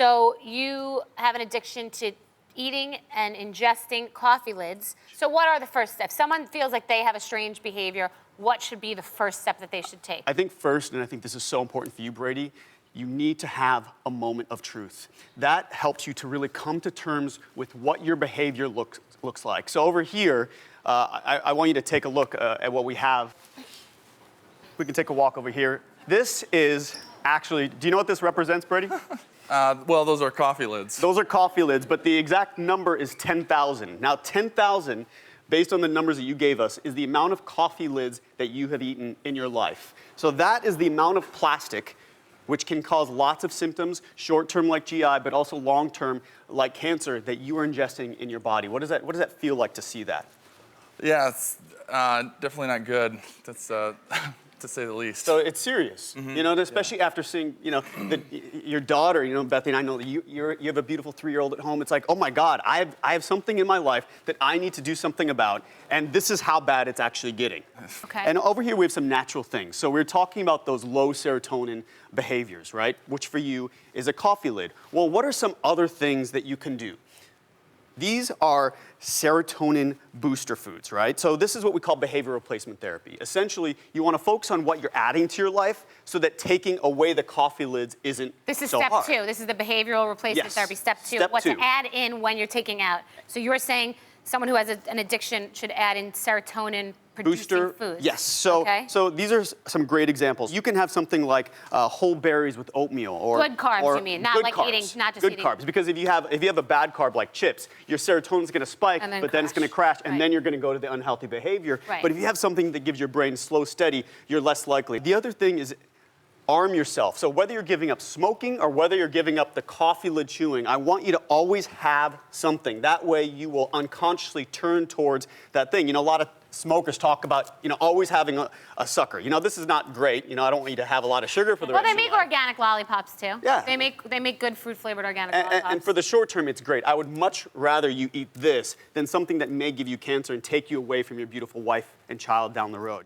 So you have an addiction to eating and ingesting coffee lids. So what are the first steps? Someone feels like they have a strange behavior. What should be the first step that they should take? I think first, and I think this is so important for you, Brady, you need to have a moment of truth. That helps you to really come to terms with what your behavior looks like. So over here, I want you to take a look at what we have. We can take a walk over here. This is actually, do you know what this represents, Brady? Well, those are coffee lids. Those are coffee lids, but the exact number is 10,000. Now, 10,000, based on the numbers that you gave us, is the amount of coffee lids that you have eaten in your life. So that is the amount of plastic which can cause lots of symptoms, short-term like GI, but also long-term like cancer that you are ingesting in your body. What does that feel like to see that? Yeah, it's definitely not good. That's to say the least. So it's serious, you know, especially after seeing, you know, your daughter, you know, Bethany, I know that you have a beautiful 3-year-old at home. It's like, oh my God, I have something in my life that I need to do something about, and this is how bad it's actually getting. Okay. And over here we have some natural things. So we're talking about those low serotonin behaviors, right? Which for you is a coffee lid. Well, what are some other things that you can do? These are serotonin booster foods, right? So this is what we call behavior replacement therapy. Essentially, you want to focus on what you're adding to your life so that taking away the coffee lids isn't This is so step hard. 2. This is the behavioral replacement Yes. therapy. Step 2. Step What 2. to add in when you're taking out. So you're saying someone who has an addiction should add in serotonin producing Booster foods. Yes. So, okay. so these are some great examples. You can have something like whole berries with oatmeal, or Good carbs, or you mean, not good like carbs. eating, not just good eating. carbs. Because if you have a bad carb like chips, your serotonin's going to spike, And then but then it's going to crash. crash, and Right. then you're going to go to the unhealthy behavior. Right. But if you have something that gives your brain slow, steady, you're less likely. The other thing is arm yourself. So whether you're giving up smoking or whether you're giving up the coffee lid chewing, I want you to always have something. That way you will unconsciously turn towards that thing. You know, a lot of smokers talk about, you know, always having a sucker. You know, this is not great. You know, I don't want you to have a lot of sugar for the Well, rest they of your make life. organic lollipops too. Yeah. They make good fruit-flavored organic lollipops. And for the short term, it's great. I would much rather you eat this than something that may give you cancer and take you away from your beautiful wife and child down the road.